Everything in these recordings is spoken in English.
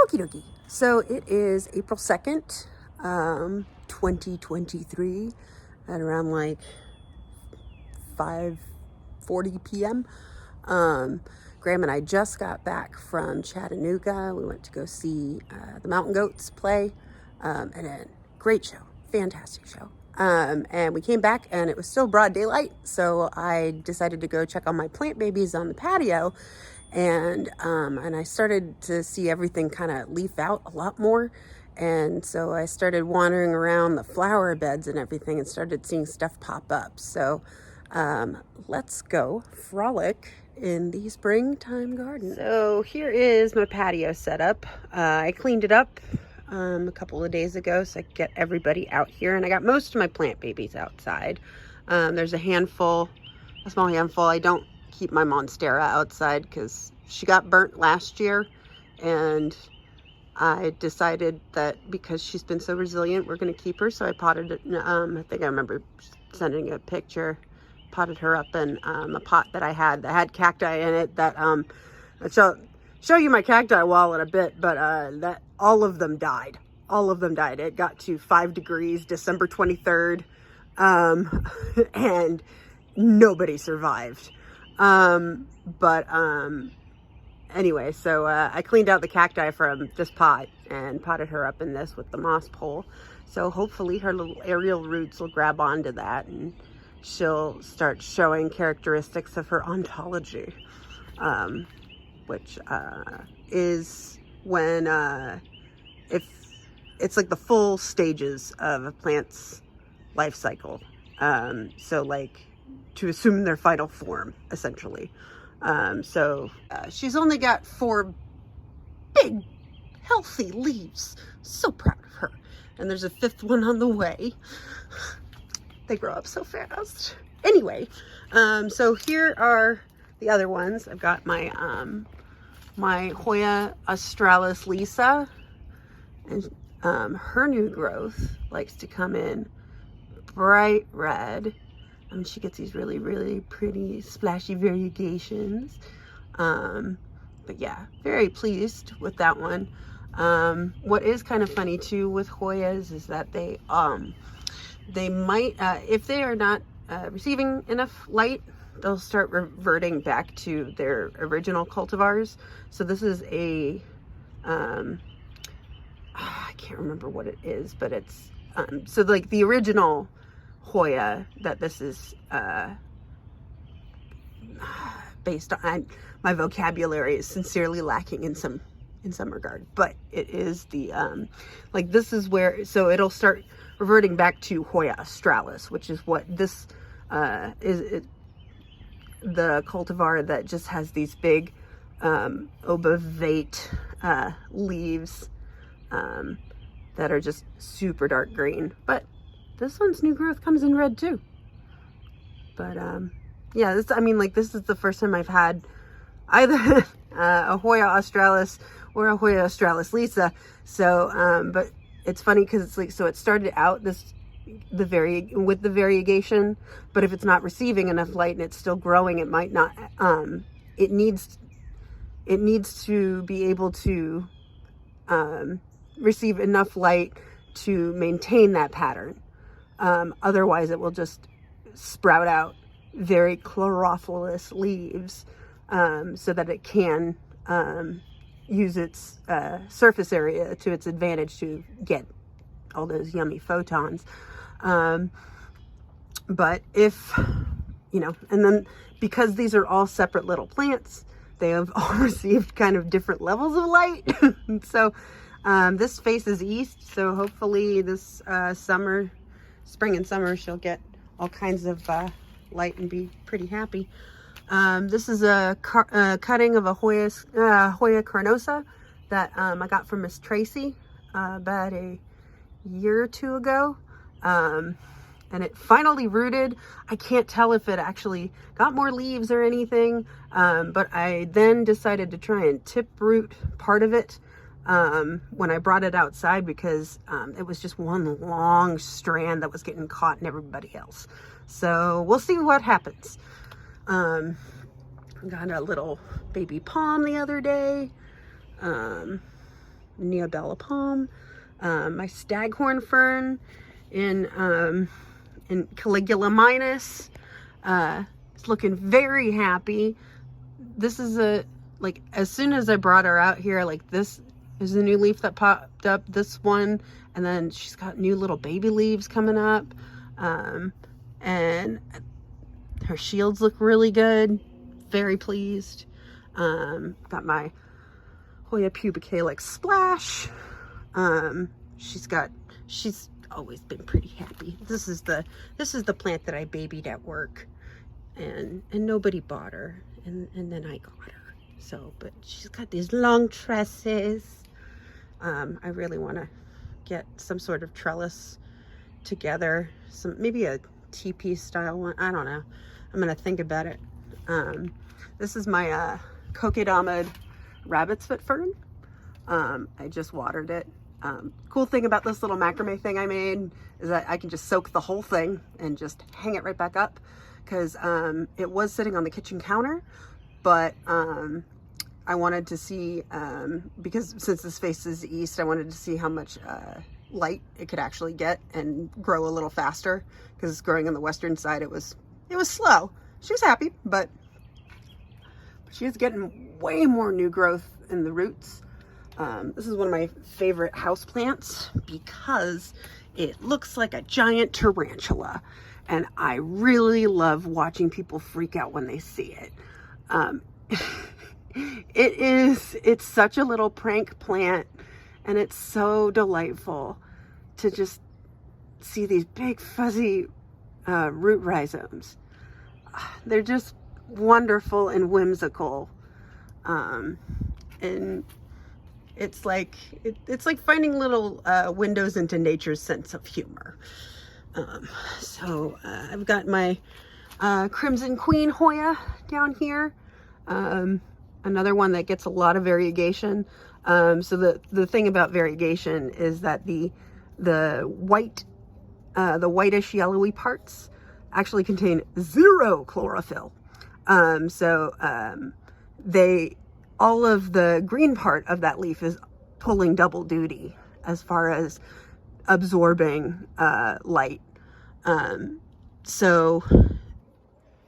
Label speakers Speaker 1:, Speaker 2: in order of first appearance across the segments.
Speaker 1: Okie dokie. So it is April 2nd, 2023 at around like 5:40 p.m. Graham and I just got back from Chattanooga. We went to go see the Mountain Goats play, and a great show, fantastic show. And we came back and it was still broad daylight, so I decided to go check on my plant babies on the patio, and I started to see everything kind of leaf out a lot more. And so I started wandering around the flower beds and everything and started seeing stuff pop up. So let's go frolic in the springtime garden. So here is my patio setup. I cleaned it up a couple of days ago so I could get everybody out here, and I got most of my plant babies outside. There's a small handful. I don't keep my Monstera outside because she got burnt last year, and I decided that because she's been so resilient, we're going to keep her. So I potted it. I think I remember sending a picture. Potted her up in a pot that had cacti in it. That I'll show you my cacti wall in a bit, but that all of them died. All of them died. It got to 5 degrees December 23rd, and nobody survived. Anyway, so I cleaned out the cacti from this pot and potted her up in this with the moss pole. So hopefully her little aerial roots will grab onto that and she'll start showing characteristics of her ontology, which is when if it's like the full stages of a plant's life cycle. So like to assume their final form, essentially. She's only got 4 big, healthy leaves. So proud of her. And there's a 5th one on the way. They grow up so fast. Anyway, so here are the other ones. I've got my my Hoya australis Lisa, and her new growth likes to come in bright red. She gets these really, really pretty splashy variegations. But yeah, very pleased with that one. What is kind of funny too with Hoyas is that they might, if they are not receiving enough light, they'll start reverting back to their original cultivars. So this is a, I can't remember what it is, but it's, so like the original Hoya that this is based on. My vocabulary is sincerely lacking in some regard, but it is the like this is where, so it'll start reverting back to Hoya australis, which is what this is the cultivar that just has these big obovate leaves that are just super dark green. But this one's new growth comes in red too. But yeah, this is the first time I've had either a Hoya australis or a Hoya australis Lisa. So but it's funny because it's like, so it started out with the variegation, but if it's not receiving enough light and it's still growing, it might not, it needs to be able to receive enough light to maintain that pattern. Otherwise it will just sprout out very chlorophyllous leaves, so that it can use its surface area to its advantage to get all those yummy photons. But if, and then because these are all separate little plants, they have all received kind of different levels of light. So this faces east, so hopefully this spring and summer, she'll get all kinds of light and be pretty happy. This is a cutting of a Hoya carnosa that I got from Miss Tracy about a year or 2 ago. And it finally rooted. I can't tell if it actually got more leaves or anything, but I then decided to try and tip root part of it when I brought it outside, because it was just one long strand that was getting caught in everybody else. So we'll see what happens. Got a little baby palm the other day. Neobella palm, my staghorn fern in Caligula minus. It's looking very happy. This is like, as soon as I brought her out here, like, this is a new leaf that popped up, this one, and then she's got new little baby leaves coming up, and her shields look really good. Very pleased. Got my Hoya pubicalyx Splash. She's always been pretty happy. This is the plant that I babied at work, and nobody bought her, and then I got her. So, but she's got these long tresses. I really want to get some sort of trellis together, maybe a teepee style one. I don't know. I'm gonna think about it. This is my Kokedama rabbit's foot fern. I just watered it. Cool thing about this little macrame thing I made is that I can just soak the whole thing and just hang it right back up, because it was sitting on the kitchen counter, but I wanted to see, because since this faces east, I wanted to see how much light it could actually get and grow a little faster, because it's growing on the western side. It was slow. She was happy, but she was getting way more new growth in the roots. This is one of my favorite house plants because it looks like a giant tarantula, and I really love watching people freak out when they see it. It's such a little prank plant, and it's so delightful to just see these big fuzzy root rhizomes. They're just wonderful and whimsical, and it's like finding little windows into nature's sense of humor. So I've got my Crimson Queen Hoya down here, another one that gets a lot of variegation. So the thing about variegation is that the whitish yellowy parts actually contain 0 chlorophyll. All of the green part of that leaf is pulling double duty as far as absorbing light.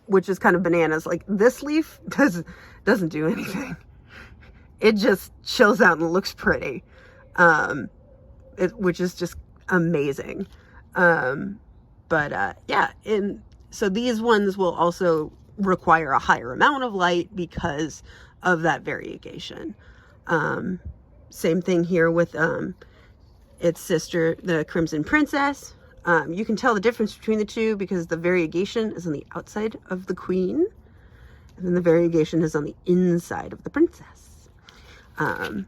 Speaker 1: Which is kind of bananas. Like, this leaf doesn't do anything. It just chills out and looks pretty, which is just amazing. Yeah, so these ones will also require a higher amount of light because of that variegation. Same thing here with its sister, the Crimson Princess. You can tell the difference between the two because the variegation is on the outside of the queen, and then the variegation is on the inside of the princess. And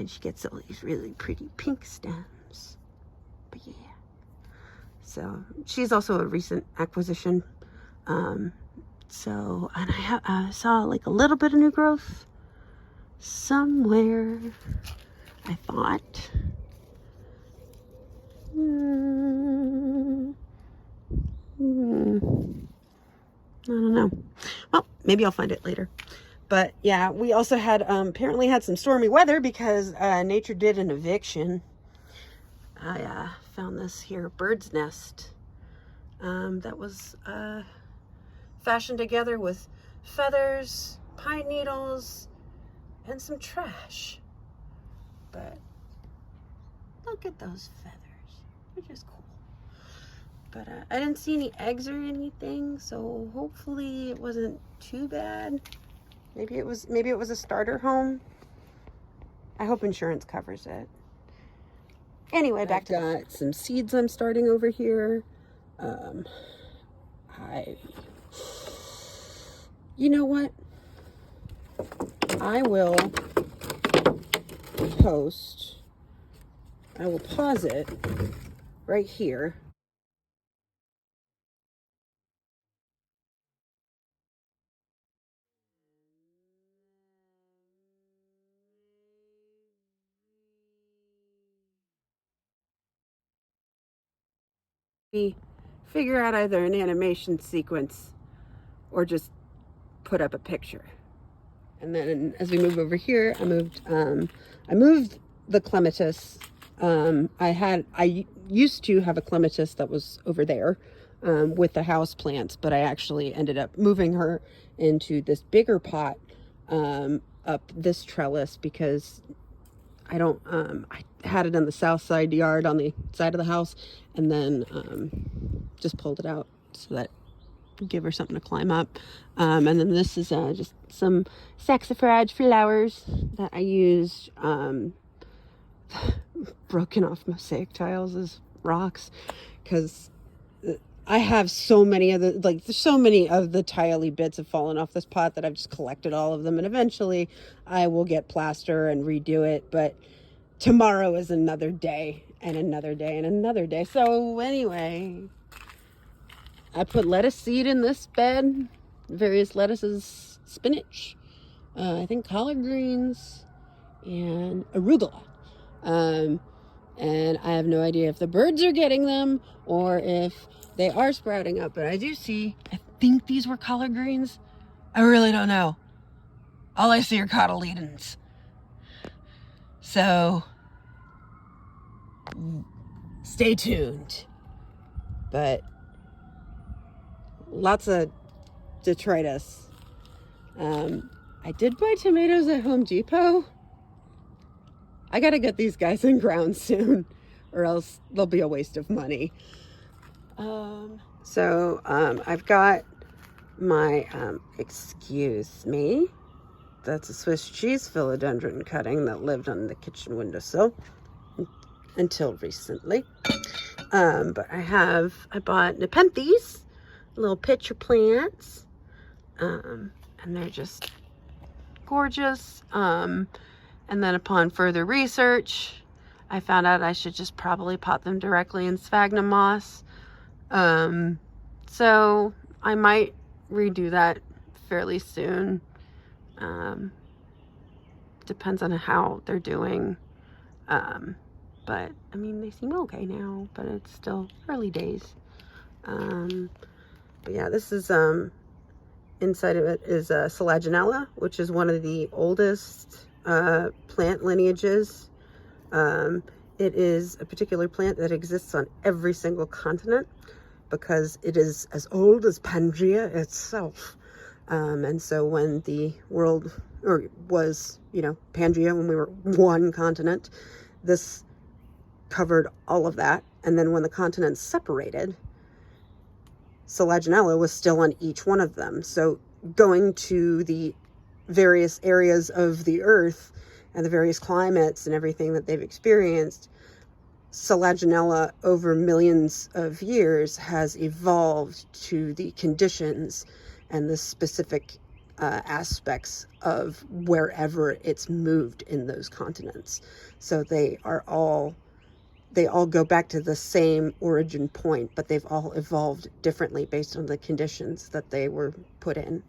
Speaker 1: she gets all these really pretty pink stems. But yeah. So she's also a recent acquisition. And I saw like a little bit of new growth somewhere, I thought. I don't know. Well, maybe I'll find it later. But yeah, we also had apparently had some stormy weather because nature did an eviction. I found this here bird's nest that was fashioned together with feathers, pine needles, and some trash. But look at those feathers. They're just cool. But I didn't see any eggs or anything, so hopefully it wasn't too bad. Maybe it was a starter home. I hope insurance covers it. Anyway, back to got some seeds I'm starting over here. You know what? I will pause it right here. Figure out either an animation sequence or just put up a picture. And then as we move over here, I moved the clematis. I used to have a clematis that was over there with the house plants, but I actually ended up moving her into this bigger pot up this trellis because I don't, I had it in the south side yard on the side of the house, and then just pulled it out so that give her something to climb up. And then this is just some saxifrage flowers that I used, broken off mosaic tiles as rocks, because I have so many of the, like, so many of the tile-y bits have fallen off this pot that I've just collected all of them, and eventually I will get plaster and redo it, but tomorrow is another day, and another day, and another day. So anyway, I put lettuce seed in this bed, various lettuces, spinach, I think collard greens, and arugula. And I have no idea if the birds are getting them or if they are sprouting up, but I do see, I think these were collard greens. I really don't know. All I see are cotyledons. So stay tuned. But lots of detritus. I did buy tomatoes at Home Depot. I gotta get these guys in ground soon, or else they'll be a waste of money. So I've got my, excuse me, that's a Swiss cheese philodendron cutting that lived on the kitchen windowsill until recently. But I bought Nepenthes, little pitcher plants, and they're just gorgeous. And then upon further research, I found out I should just probably pot them directly in sphagnum moss. So I might redo that fairly soon. Depends on how they're doing. But I mean, they seem okay now, but it's still early days. But yeah, this is, inside of it is Selaginella, which is one of the oldest plant lineages. It is a particular plant that exists on every single continent because it is as old as Pangea itself. And so when the world, or was, you know, Pangea, when we were one continent, this covered all of that. And then when the continents separated, Selaginella was still on each one of them. So going to the various areas of the earth and the various climates and everything that they've experienced, Selaginella over millions of years has evolved to the conditions and the specific aspects of wherever it's moved in those continents. So they all go back to the same origin point, but they've all evolved differently based on the conditions that they were put in.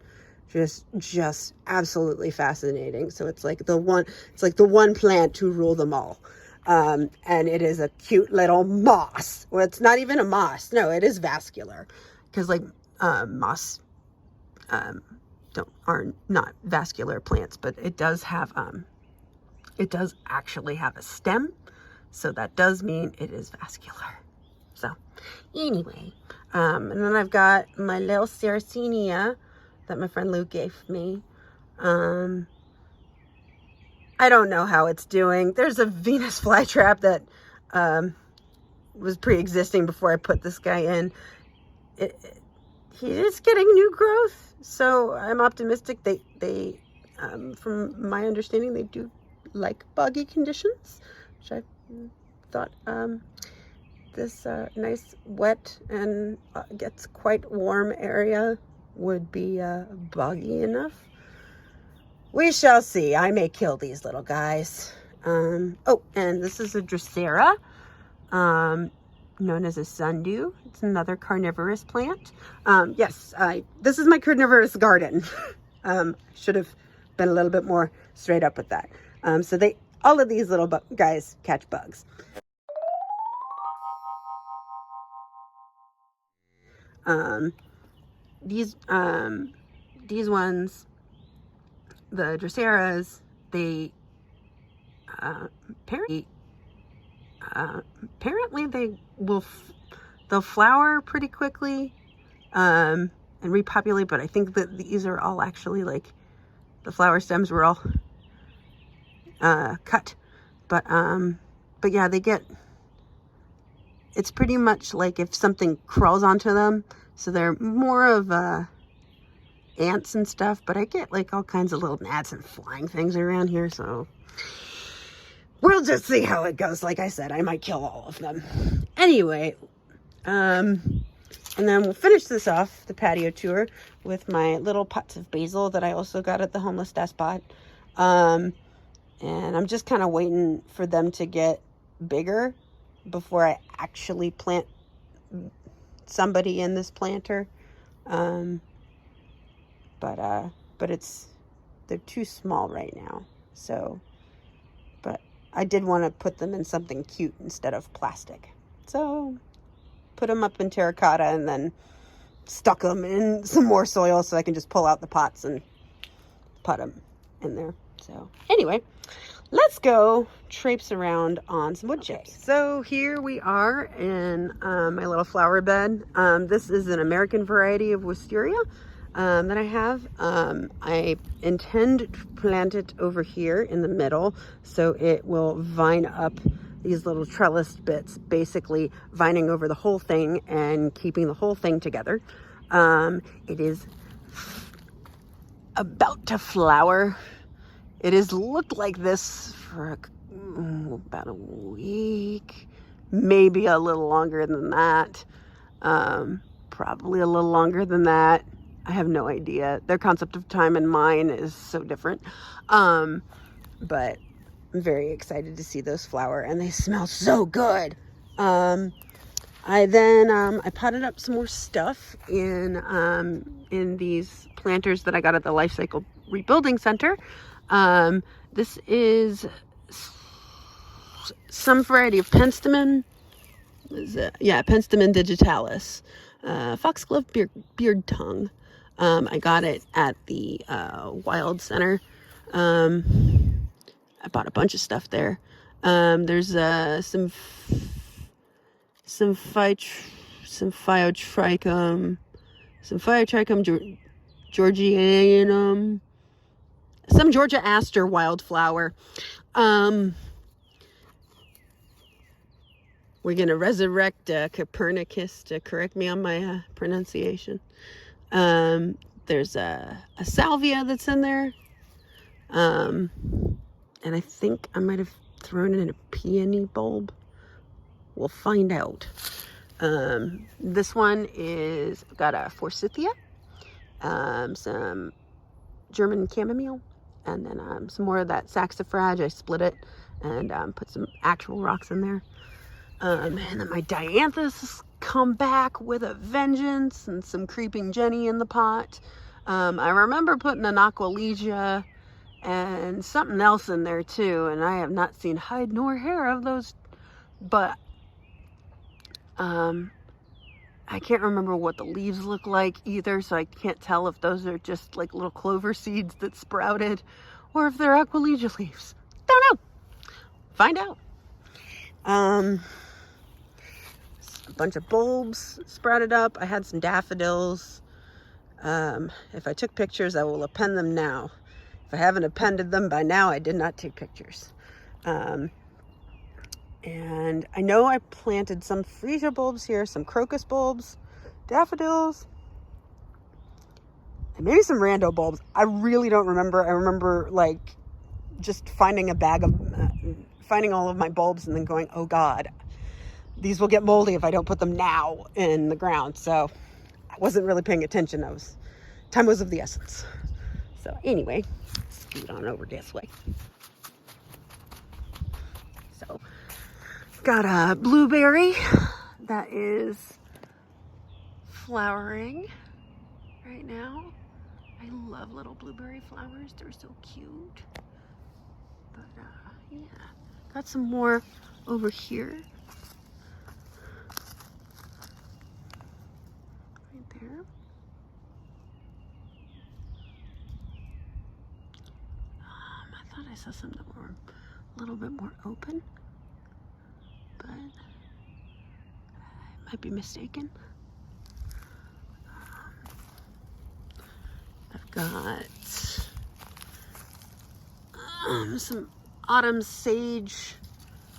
Speaker 1: Just absolutely fascinating. So it's like the one plant to rule them all. And it is a cute little moss. Well, it's not even a moss. No, it is vascular, because like moss are not vascular plants, but it does have it does actually have a stem, so that does mean it is vascular. So anyway, and then I've got my little Sarracenia that my friend Lou gave me. I don't know how it's doing. There's a Venus flytrap that was pre-existing before I put this guy in. He is getting new growth, so I'm optimistic. They from my understanding, they do like boggy conditions, which I thought this nice wet and gets quite warm area would be boggy enough. We shall see. I may kill these little guys. Oh, and this is a Drosera, known as a sundew. It's another carnivorous plant. Yes, this is my carnivorous garden. Should have been a little bit more straight up with that. So all of these little guys catch bugs. These ones, the Droseras, they apparently, apparently they'll flower pretty quickly and repopulate, but I think that these are all actually like the flower stems were all cut. But yeah, it's pretty much like if something crawls onto them. So they're more of ants and stuff, but I get like all kinds of little gnats and flying things around here, so we'll just see how it goes. Like I said, I might kill all of them. Anyway, and then we'll finish this off, the patio tour, with my little pots of basil that I also got at the Homeless Despot. And I'm just kind of waiting for them to get bigger before I actually plant somebody in this planter. But they're too small right now. So, but I did want to put them in something cute instead of plastic. So put them up in terracotta and then stuck them in some more soil so I can just pull out the pots and put them in there. So anyway, let's go traipse around on some wood chips. So here we are in my little flower bed. This is an American variety of wisteria that I have. I intend to plant it over here in the middle so it will vine up these little trellis bits, basically vining over the whole thing and keeping the whole thing together. It is about to flower. It has looked like this for about a week, maybe a little longer than that, probably a little longer than that. I have no idea. Their concept of time and mine is so different, but I'm very excited to see those flower, and they smell so good. I potted up some more stuff in these planters that I got at the Life Cycle Rebuilding Center. This is some variety of penstemon. Penstemon digitalis, foxglove beard tongue. I got it at the Wild Center. I bought a bunch of stuff there. There's some Phytotrichum, Georgianum, some Georgia aster wildflower. We're going to resurrect Copernicus to correct me on my pronunciation. There's a salvia that's in there. And I think I might have thrown in a peony bulb. We'll find out. This one is got a forsythia, some German chamomile, and then some more of that saxifrage. I split it and put some actual rocks in there. And then my dianthus has come back with a vengeance, and some creeping Jenny in the pot. I remember putting an aqualegia and something else in there too, and I have not seen hide nor hair of those, but I can't remember what the leaves look like either, so I can't tell if those are just like little clover seeds that sprouted or if they're aqualegia leaves. Don't know. Find out. A bunch of bulbs sprouted up. I had some daffodils. If I took pictures, I will append them now. If I haven't appended them by now, I did not take pictures. And I know I planted some freesia bulbs here, some crocus bulbs, daffodils, and maybe some rando bulbs. I really don't remember. I remember like just finding a bag of, finding all of my bulbs and then going, oh God, these will get moldy if I don't put them now in the ground. So I wasn't really paying attention. Time was of the essence. So anyway, scoot on over this way. So got a blueberry that is flowering right now. I love little blueberry flowers. They're so cute. But yeah, got some more over here. Right there. I thought I saw some that were a little bit more open, but I might be mistaken. I've got some autumn sage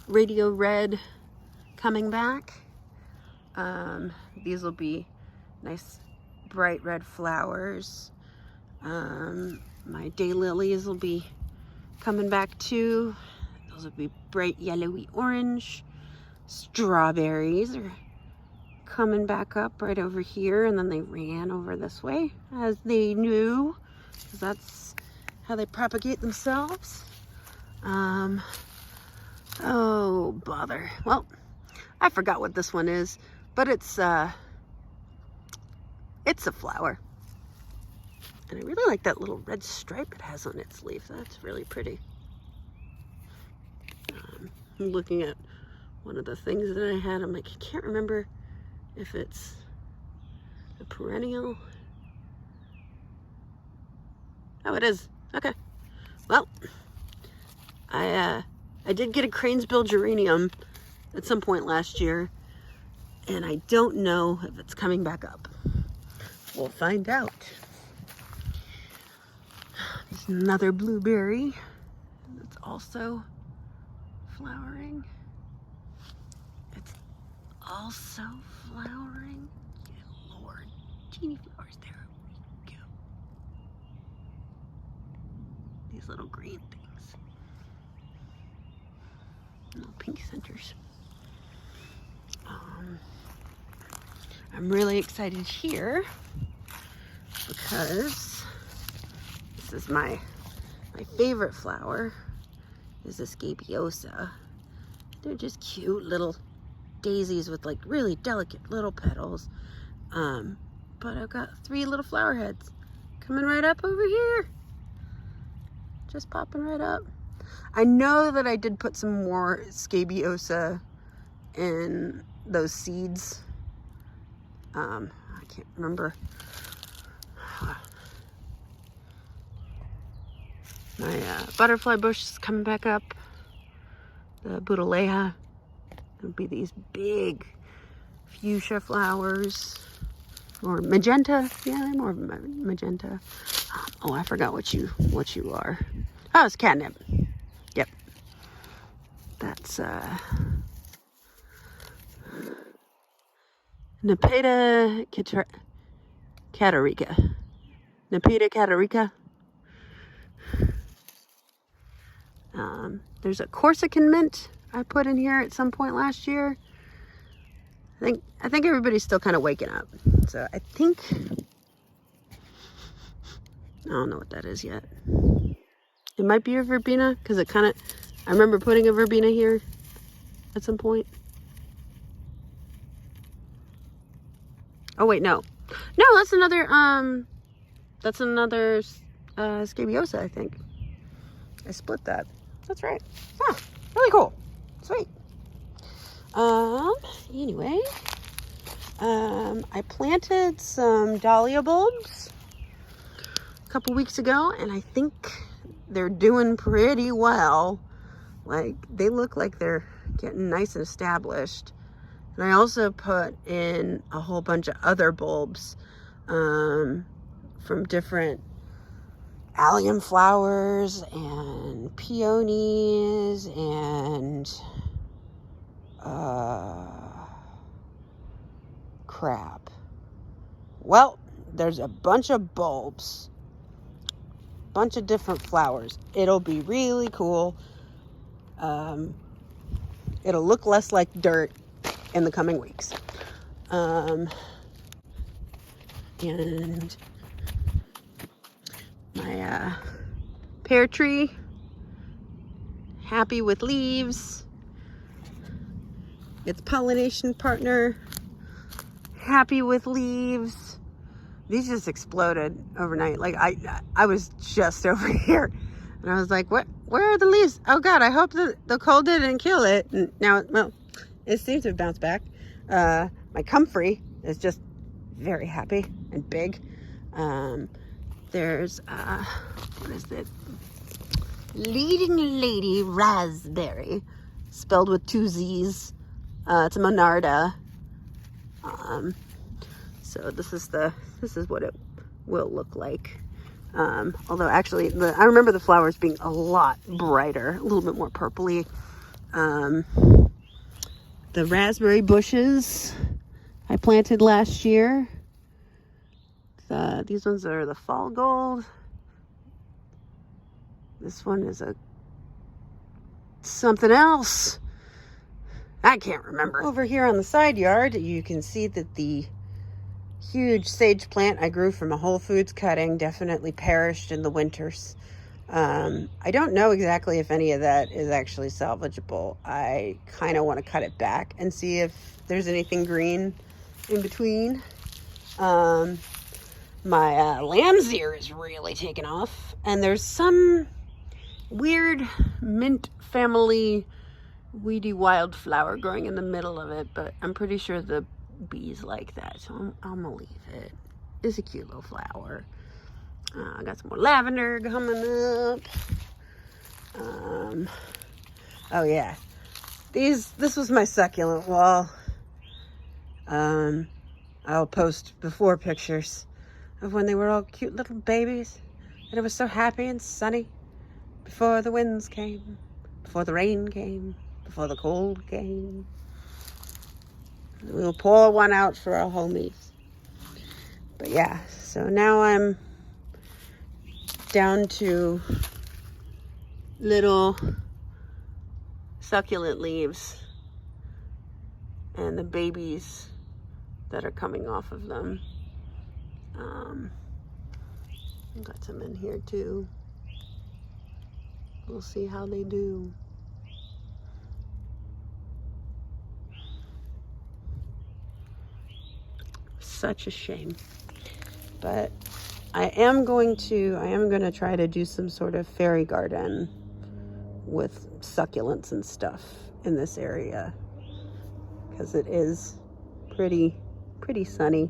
Speaker 1: radio red coming back. These will be nice bright red flowers. My daylilies will be coming back too. Those will be bright yellowy orange. Strawberries are coming back up right over here, and then they ran over this way as they knew, because that's how they propagate themselves. Oh bother. Well, I forgot what this one is, but it's a flower. And I really like that little red stripe it has on its leaf. That's really pretty. I'm looking at one of the things that I had. I'm like, I can't remember if it's a perennial. Oh, it is. Okay. Well, I did get a cranesbill geranium at some point last year, and I don't know if it's coming back up. We'll find out. There's another blueberry that's also flowering. It's also flowering. Good Lord. Teeny flowers. There we go. These little green things. Little pink centers. I'm really excited here because this is my favorite flower is this Gabeosa. They're just cute little daisies with like really delicate little petals. But I've got 3 little flower heads coming right up over here. Just popping right up. I know that I did put some more Scabiosa in those seeds. I can't remember. My butterfly bush is coming back up. The Buddleia. It'll be these big fuchsia flowers. Or magenta. Yeah, they're more magenta. Oh, I forgot what you are. Oh, it's catnip. Yep. That's Nepeta Catarica. Nepeta Catarica. There's a Corsican mint I put in here at some point last year. I think everybody's still kind of waking up. So I think I don't know what that is yet. It might be a verbena because it kind of, I remember putting a verbena here at some point. Oh wait, no, that's another Scabiosa, I think. I split that. That's right. Huh, really cool. Sweet. Anyway, I planted some dahlia bulbs a couple weeks ago, and I think they're doing pretty well. Like, they look like they're getting nice and established. And I also put in a whole bunch of other bulbs from different allium flowers and peonies and crap. Well, there's a bunch of bulbs, bunch of different flowers. It'll be really cool. It'll look less like dirt in the coming weeks. And my pear tree, happy with leaves. Its pollination partner, happy with leaves. These just exploded overnight. Like I was just over here and I was like, where are the leaves? Oh God, I hope the cold didn't kill it. And now, well, it seems to have bounced back. My comfrey is just very happy and big. There's, what is it? Leading Lady Raspberry, spelled with 2 Z's. It's a Monarda. So this is what it will look like. Although actually, I remember the flowers being a lot brighter, a little bit more purpley. The raspberry bushes I planted last year. These ones are the fall gold. This one is a something else. I can't remember. Over here on the side yard, you can see that the huge sage plant I grew from a Whole Foods cutting definitely perished in the winters. I don't know exactly if any of that is actually salvageable. I kind of want to cut it back and see if there's anything green in between. My lamb's ear is really taking off, and there's some weird mint family weedy wildflower growing in the middle of it, but I'm pretty sure the bees like that, so I'm gonna leave it. It's a cute little flower. I got some more lavender coming up. Oh yeah, this was my succulent wall. I'll post before pictures of when they were all cute little babies, and it was so happy and sunny before the winds came, before the rain came, before the cold came. We'll pour one out for our homies. But yeah, so now I'm down to little succulent leaves and the babies that are coming off of them. Got some in here too. We'll see how they do. Such a shame. But I am going to try to do some sort of fairy garden with succulents and stuff in this area, because it is pretty sunny,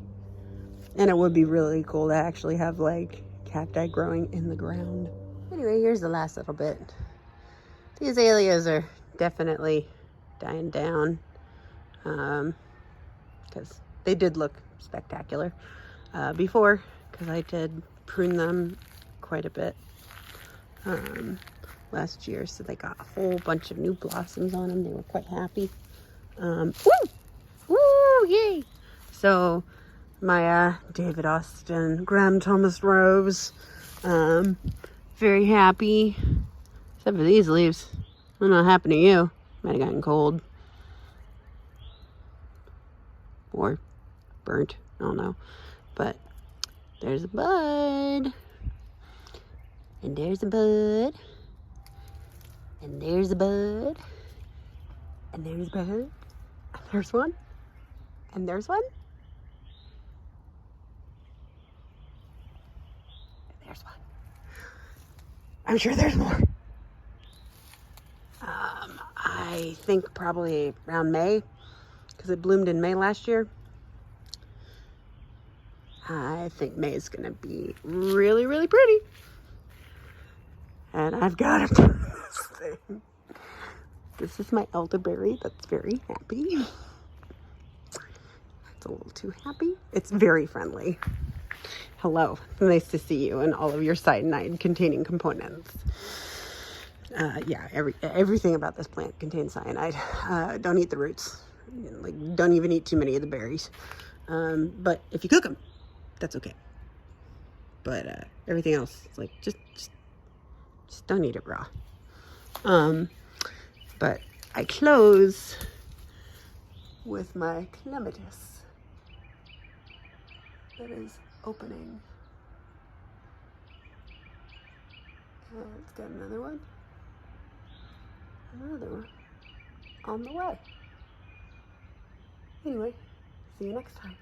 Speaker 1: and it would be really cool to actually have like cacti growing in the ground. Anyway, here's the last little bit. The azaleas are definitely dying down, because they did look spectacular before, because I did prune them quite a bit last year, so they got a whole bunch of new blossoms on them. They were quite happy. Woo! Woo! Yay! So my David Austin Graham Thomas rose, very happy, except for these leaves. I don't know what happened to you. Might have gotten cold or burnt, I don't know. But there's a bud, and there's a bud, and there's a bud, and there's a bud, and there's one, and there's one, and there's one. I'm sure there's more. I think probably around May, because it bloomed in May last year. I think May is gonna be really, really pretty. And I've got to do this thing. This is my elderberry that's very happy. It's a little too happy. It's very friendly. Hello, nice to see you and all of your cyanide containing components. Yeah, everything about this plant contains cyanide. Don't eat the roots. Like, don't even eat too many of the berries. But if you cook them, that's okay. But everything else, like, just don't eat it raw. But I close with my clematis that is opening. And it's got another one on the way. Anyway, see you next time.